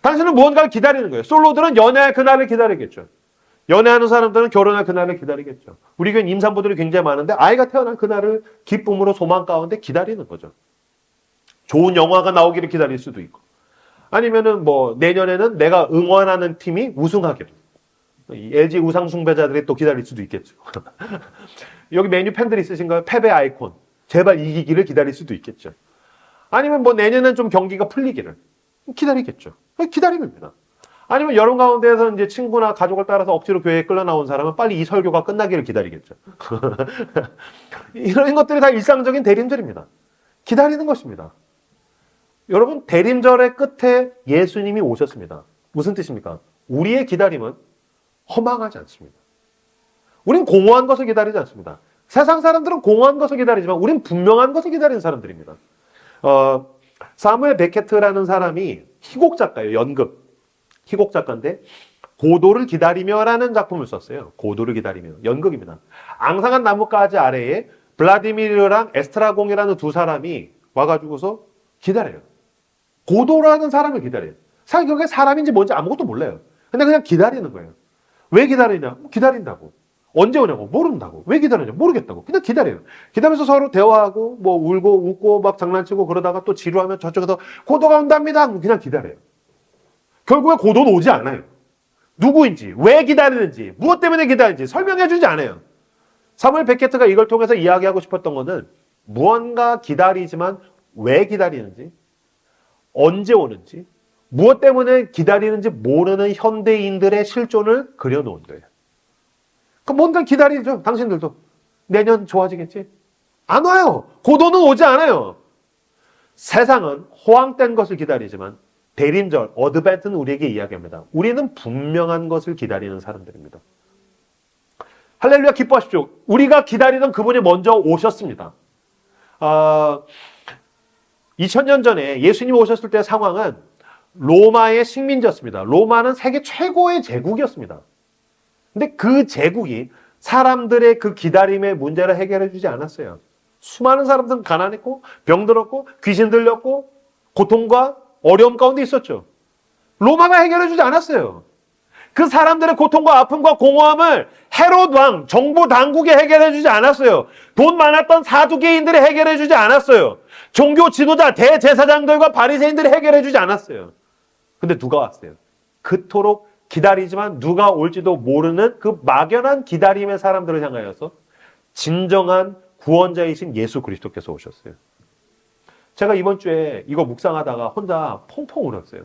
당신은 무언가를 기다리는 거예요. 솔로들은 연애할 그날을 기다리겠죠. 연애하는 사람들은 결혼할 그날을 기다리겠죠. 우리 교회는 임산부들이 굉장히 많은데 아이가 태어난 그날을 기쁨으로 소망 가운데 기다리는 거죠. 좋은 영화가 나오기를 기다릴 수도 있고 아니면은 뭐 내년에는 내가 응원하는 팀이 우승하기를 LG 우상 숭배자들이 또 기다릴 수도 있겠죠. 여기 메뉴 팬들 있으신가요? 패배 아이콘 제발 이기기를 기다릴 수도 있겠죠. 아니면 뭐 내년엔 좀 경기가 풀리기를 기다리겠죠. 기다림입니다. 아니면 여름 가운데에서 이제 친구나 가족을 따라서 억지로 교회에 끌려 나온 사람은 빨리 이 설교가 끝나기를 기다리겠죠. 이런 것들이 다 일상적인 대림절입니다. 기다리는 것입니다. 여러분 대림절의 끝에 예수님이 오셨습니다. 무슨 뜻입니까? 우리의 기다림은 허망하지 않습니다. 우린 공허한 것을 기다리지 않습니다. 세상 사람들은 공허한 것을 기다리지만 우린 분명한 것을 기다리는 사람들입니다. 사무엘 베케트라는 사람이 희곡 작가예요. 희곡 작가인데 고도를 기다리며라는 작품을 썼어요. 고도를 기다리며. 연극입니다. 앙상한 나뭇가지 아래에 블라디미르랑 에스트라공이라는 두 사람이 와가지고서 기다려요. 고도라는 사람을 기다려요. 사실 그게 사람인지 뭔지 아무것도 몰라요. 근데 그냥 기다리는 거예요. 왜 기다리냐? 기다린다고. 언제 오냐고? 모른다고. 왜 기다리냐? 모르겠다고. 그냥 기다려요. 기다리면서 서로 대화하고 뭐 울고 웃고 막 장난치고 그러다가 또 지루하면 저쪽에서 고도가 온답니다. 그냥 기다려요. 결국에 고도는 오지 않아요. 누구인지, 왜 기다리는지, 무엇 때문에 기다리는지 설명해 주지 않아요. 사무엘 베케트가 이걸 통해서 이야기하고 싶었던 것은 무언가 기다리지만 왜 기다리는지, 언제 오는지, 무엇 때문에 기다리는지 모르는 현대인들의 실존을 그려놓은 거예요. 그럼 뭔가 기다리죠. 당신들도. 내년 좋아지겠지? 안 와요. 고도는 오지 않아요. 세상은 허황된 것을 기다리지만 대림절, 어드벤트는 우리에게 이야기합니다. 우리는 분명한 것을 기다리는 사람들입니다. 할렐루야 기뻐하십시오. 우리가 기다리던 그분이 먼저 오셨습니다. 2000년 전에 예수님이 오셨을 때 상황은 로마의 식민지였습니다. 로마는 세계 최고의 제국이었습니다. 근데 그 제국이 사람들의 그 기다림의 문제를 해결해 주지 않았어요. 수많은 사람들은 가난했고 병들었고 귀신 들렸고 고통과 어려움 가운데 있었죠. 로마가 해결해 주지 않았어요. 그 사람들의 고통과 아픔과 공허함을 헤롯 왕, 정부 당국이 해결해 주지 않았어요. 돈 많았던 사두개인들이 해결해 주지 않았어요. 종교 지도자, 대제사장들과 바리새인들이 해결해 주지 않았어요. 근데 누가 왔어요? 그토록 기다리지만 누가 올지도 모르는 그 막연한 기다림의 사람들을 향하여서 진정한 구원자이신 예수 그리스도께서 오셨어요. 제가 이번 주에 이거 묵상하다가 혼자 펑펑 울었어요.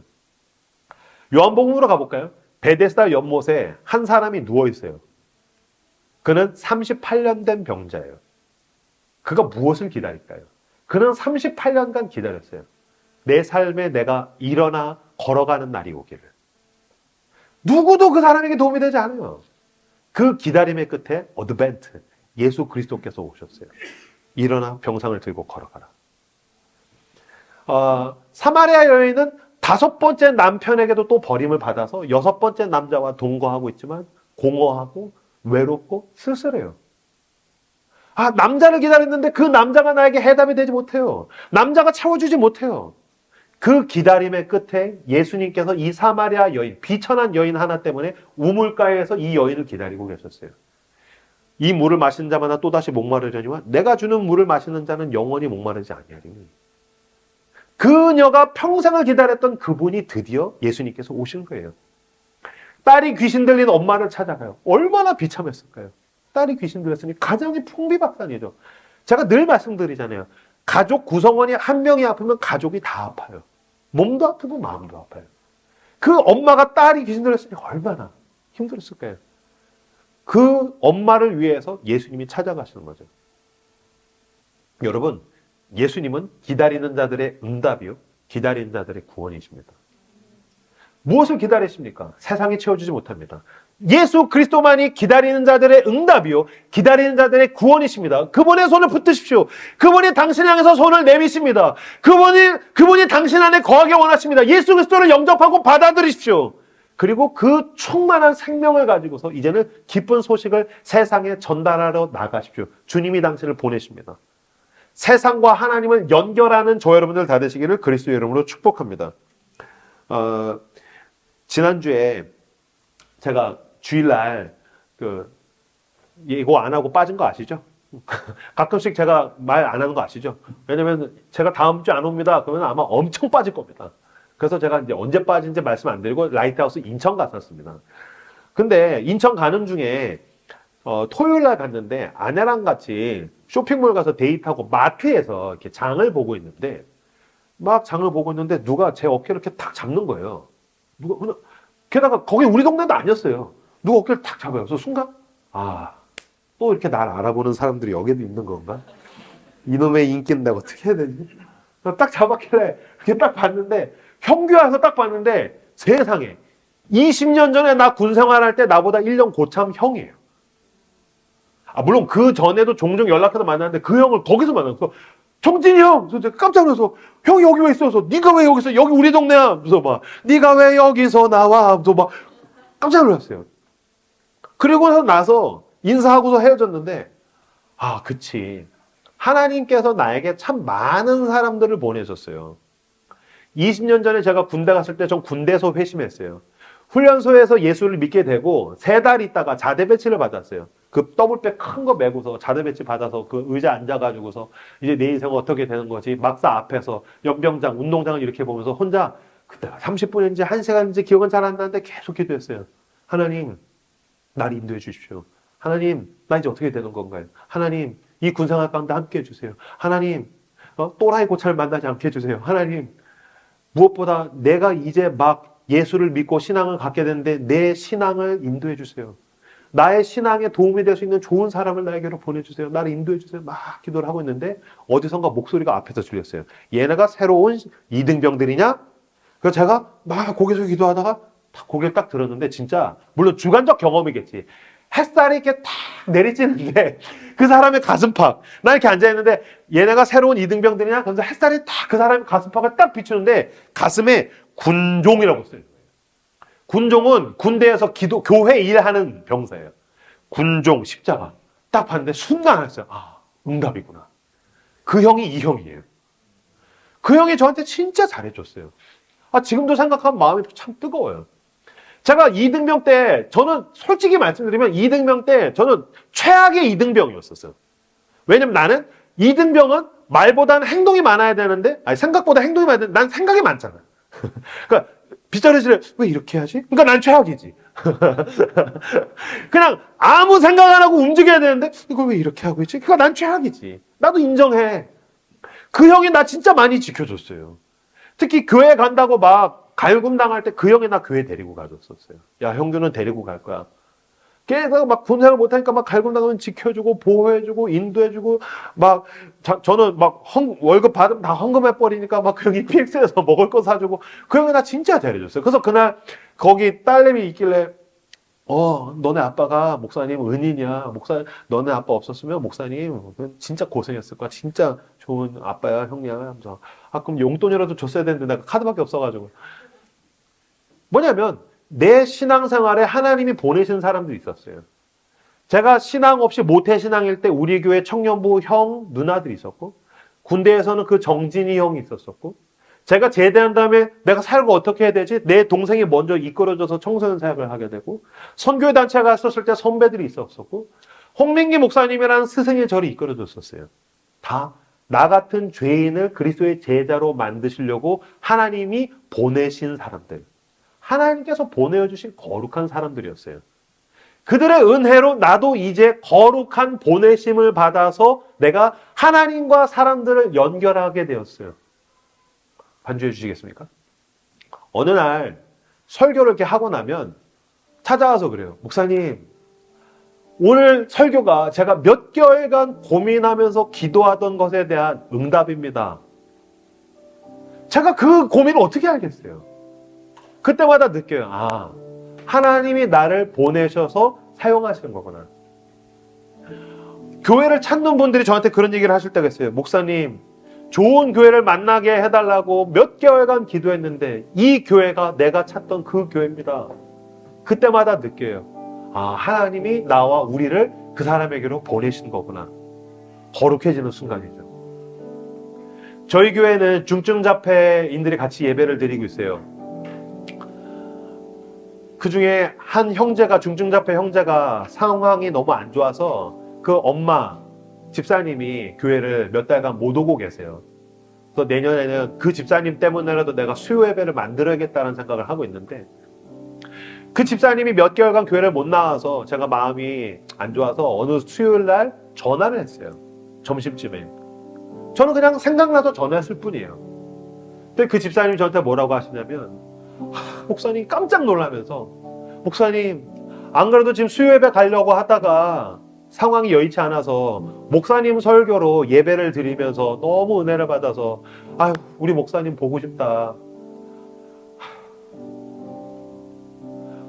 요한복음으로 가볼까요? 베데스다 연못에 한 사람이 누워 있어요. 그는 38년 된 병자예요. 그가 무엇을 기다릴까요? 그는 38년간 기다렸어요. 내 삶에 내가 일어나 걸어가는 날이 오기를. 누구도 그 사람에게 도움이 되지 않아요. 그 기다림의 끝에 어드벤트, 예수 그리스도께서 오셨어요. 일어나 병상을 들고 걸어가라. 사마리아 여인은 5번째 남편에게도 또 버림을 받아서 6번째 남자와 동거하고 있지만 공허하고 외롭고 쓸쓸해요. 남자를 기다렸는데 그 남자가 나에게 해답이 되지 못해요. 남자가 채워주지 못해요. 그 기다림의 끝에 예수님께서 이 사마리아 여인, 비천한 여인 하나 때문에 우물가에서 이 여인을 기다리고 계셨어요. 이 물을 마시는 자마다 또다시 목마르려니와 내가 주는 물을 마시는 자는 영원히 목마르지 아니하리니. 그녀가 평생을 기다렸던 그분이 드디어 예수님께서 오신 거예요. 딸이 귀신 들린 엄마를 찾아가요. 얼마나 비참했을까요? 딸이 귀신 들렸으니 가정이 풍비박산이죠. 제가 늘 말씀드리잖아요. 가족 구성원이 한 명이 아프면 가족이 다 아파요. 몸도 아프고 마음도 아파요. 그 엄마가 딸이 귀신 들렸으니 얼마나 힘들었을까요? 그 엄마를 위해서 예수님이 찾아가시는 거죠. 여러분, 예수님은 기다리는 자들의 응답이요, 기다리는 자들의 구원이십니다. 무엇을 기다리십니까? 세상이 채워주지 못합니다. 예수 그리스도만이 기다리는 자들의 응답이요, 기다리는 자들의 구원이십니다. 그분의 손을 붙드십시오. 그분이 당신 향해서 손을 내미십니다. 그분이 당신 안에 거하게 원하십니다. 예수 그리스도를 영접하고 받아들이십시오. 그리고 그 충만한 생명을 가지고서 이제는 기쁜 소식을 세상에 전달하러 나가십시오. 주님이 당신을 보내십니다. 세상과 하나님을 연결하는 저 여러분들 다 되시기를 그리스도의 이름으로 축복합니다. 지난주에 제가 주일날 예고 안 하고 빠진 거 아시죠? 가끔씩 제가 말 안 하는 거 아시죠? 왜냐면 제가 다음 주 안 옵니다. 그러면 아마 엄청 빠질 겁니다. 그래서 제가 이제 언제 빠진지 말씀 안 드리고 라이트하우스 인천 갔었습니다. 근데 인천 가는 중에 토요일 날 갔는데 아내랑 같이 쇼핑몰 가서 데이트하고 마트에서 이렇게 장을 보고 있는데 막 장을 보고 있는데 누가 제 어깨를 이렇게 탁 잡는 거예요. 누가 게다가 거기 우리 동네도 아니었어요. 누가 어깨를 탁 잡아요. 그래서 순간 또 이렇게 날 알아보는 사람들이 여기도 있는 건가? 이놈의 인기는 내가 어떻게 해야 되지? 딱 잡았길래 이렇게 딱 봤는데 형규 와서 딱 봤는데 세상에 20년 전에 나 군 생활할 때 나보다 1년 고참 형이에요. 물론 그 전에도 종종 연락해서 만났는데 그 형을 거기서 만났어. 정진이 형! 그래서 제가 깜짝 놀라서 형이 여기 왜 있어서 네가 왜 여기 있어? 여기 우리 동네야. 그래서 막 네가 왜 여기서 나와? 그래서 막 깜짝 놀랐어요. 그리고 나서 인사하고서 헤어졌는데 그치. 하나님께서 나에게 참 많은 사람들을 보내셨어요. 20년 전에 제가 군대 갔을 때 전 군대에서 회심했어요. 훈련소에서 예수를 믿게 되고 3달 있다가 자대 배치를 받았어요. 그 더블백 큰 거 메고서 자대 배치 받아서 그 의자 앉아가지고서 이제 내 인생은 어떻게 되는 거지? 막사 앞에서 연병장, 운동장을 이렇게 보면서 혼자 그때가 30분인지 1시간인지 기억은 잘 안 나는데 계속 기도했어요. 하나님, 나를 인도해 주십시오. 하나님, 나 이제 어떻게 되는 건가요? 하나님, 이 군생활 가운데 함께 해주세요. 하나님, 또라이 고찰을 만나지 않게 해주세요. 하나님, 무엇보다 내가 이제 막 예수를 믿고 신앙을 갖게 되는데 내 신앙을 인도해 주세요. 나의 신앙에 도움이 될 수 있는 좋은 사람을 나에게로 보내주세요. 나를 인도해 주세요. 막 기도를 하고 있는데 어디선가 목소리가 앞에서 들렸어요. 얘네가 새로운 이등병들이냐? 그래서 제가 막 거기서 기도하다가 고개를 딱 들었는데 진짜 물론 주관적 경험이겠지. 햇살이 이렇게 탁 내리쬐는데 그 사람의 가슴팍, 나 이렇게 앉아있는데 얘네가 새로운 이등병들이냐? 그래서 햇살이 딱 그 사람의 가슴팍을 딱 비추는데 가슴에 군종이라고 써요. 군종은 군대에서 교회 일하는 병사예요. 군종, 십자가. 딱 봤는데 순간 알았어요. 아, 응답이구나. 그 형이 이 형이에요. 그 형이 저한테 진짜 잘해줬어요. 아, 지금도 생각하면 마음이 참 뜨거워요. 제가 이등병 때, 저는 솔직히 말씀드리면 이등병 때 저는 최악의 이등병이었었어요. 왜냐면 나는 이등병은 말보다는 행동이 많아야 되는데, 아니, 생각보다 행동이 많아야 되는데, 난 생각이 많잖아. 그러니까, 빗자루질을 왜 이렇게 하지? 그러니까 난 최악이지. 그냥 아무 생각 안 하고 움직여야 되는데, 이걸 왜 이렇게 하고 있지? 그러니까 난 최악이지. 나도 인정해. 그 형이 나 진짜 많이 지켜줬어요. 특히 교회 간다고 막 갈굼당할 때 그 형이 나 교회 데리고 가줬었어요. 야, 형규는 데리고 갈 거야. 걔가 막 군생활 못하니까 막 갈굼당하면 지켜주고 보호해주고 인도해주고 막 저는 막 월급 받으면 다 헌금해버리니까 막 그 형이 PX에서 먹을 거 사주고 그 형이 나 진짜 잘해줬어요. 그래서 그날 거기 딸내미 있길래 너네 아빠가 목사님 은인이야. 너네 아빠 없었으면 목사님 진짜 고생했을 거야. 진짜 좋은 아빠야, 형이야. 하면서 그럼 용돈이라도 줬어야 되는데 내가 카드밖에 없어가지고. 뭐냐면 내 신앙생활에 하나님이 보내신 사람들이 있었어요. 제가 신앙 없이 모태신앙일 때 우리 교회 청년부 형, 누나들이 있었고 군대에서는 그 정진이 형이 있었었고 제가 제대한 다음에 내가 살고 어떻게 해야 되지? 내 동생이 먼저 이끌어줘서 청소년 사역을 하게 되고 선교회 단체에 갔었을 때 선배들이 있었었고 홍민기 목사님이라는 스승이 저를 이끌어줬었어요. 다 나 같은 죄인을 그리스도의 제자로 만드시려고 하나님이 보내신 사람들. 하나님께서 보내주신 거룩한 사람들이었어요. 그들의 은혜로 나도 이제 거룩한 보내심을 받아서 내가 하나님과 사람들을 연결하게 되었어요. 반주해 주시겠습니까? 어느 날 설교를 이렇게 하고 나면 찾아와서 그래요. 목사님, 오늘 설교가 제가 몇 개월간 고민하면서 기도하던 것에 대한 응답입니다. 제가 그 고민을 어떻게 알겠어요? 그때마다 느껴요. 하나님이 나를 보내셔서 사용하시는 거구나. 교회를 찾는 분들이 저한테 그런 얘기를 하실 때가 있어요. 목사님, 좋은 교회를 만나게 해달라고 몇 개월간 기도했는데 이 교회가 내가 찾던 그 교회입니다. 그때마다 느껴요. 하나님이 나와 우리를 그 사람에게로 보내신 거구나. 거룩해지는 순간이죠. 저희 교회는 중증자폐인들이 같이 예배를 드리고 있어요. 그 중에 한 형제가, 중증자폐 형제가 상황이 너무 안 좋아서 그 엄마, 집사님이 교회를 몇 달간 못 오고 계세요. 그래서 내년에는 그 집사님 때문에라도 내가 수요 예배를 만들어야겠다는 생각을 하고 있는데 그 집사님이 몇 개월간 교회를 못 나와서 제가 마음이 안 좋아서 어느 수요일 날 전화를 했어요. 점심쯤에. 저는 그냥 생각나서 전화했을 뿐이에요. 근데 그 집사님이 저한테 뭐라고 하시냐면 목사님 깜짝 놀라면서 목사님 안 그래도 지금 수요 예배 가려고 하다가 상황이 여의치 않아서 목사님 설교로 예배를 드리면서 너무 은혜를 받아서 우리 목사님 보고 싶다.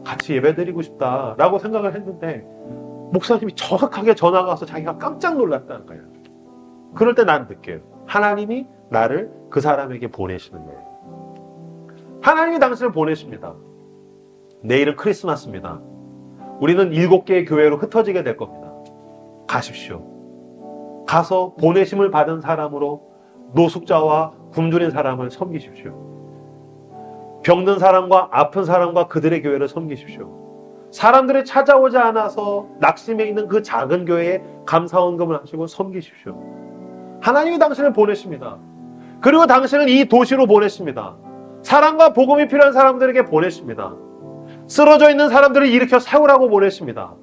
같이 예배 드리고 싶다라고 생각을 했는데 목사님이 정확하게 전화가 와서 자기가 깜짝 놀랐다는 거예요. 그럴 때 난 느껴요. 하나님이 나를 그 사람에게 보내시는 거예요. 하나님이 당신을 보내십니다. 내일은 크리스마스입니다. 우리는 7개의 교회로 흩어지게 될 겁니다. 가십시오. 가서 보내심을 받은 사람으로 노숙자와 굶주린 사람을 섬기십시오. 병든 사람과 아픈 사람과 그들의 교회를 섬기십시오. 사람들이 찾아오지 않아서 낙심해 있는 그 작은 교회에 감사헌금을 하시고 섬기십시오. 하나님이 당신을 보내십니다. 그리고 당신은 이 도시로 보내십니다. 사랑과 복음이 필요한 사람들에게 보내십니다. 쓰러져 있는 사람들을 일으켜 세우라고 보내십니다.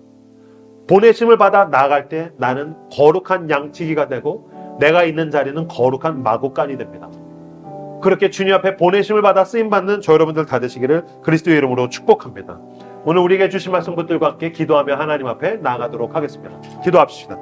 보내심을 받아 나아갈 때 나는 거룩한 양치기가 되고 내가 있는 자리는 거룩한 마구간이 됩니다. 그렇게 주님 앞에 보내심을 받아 쓰임받는 저 여러분들 다 되시기를 그리스도의 이름으로 축복합니다. 오늘 우리에게 주신 말씀 붙들과 함께 기도하며 하나님 앞에 나아가도록 하겠습니다. 기도합시다.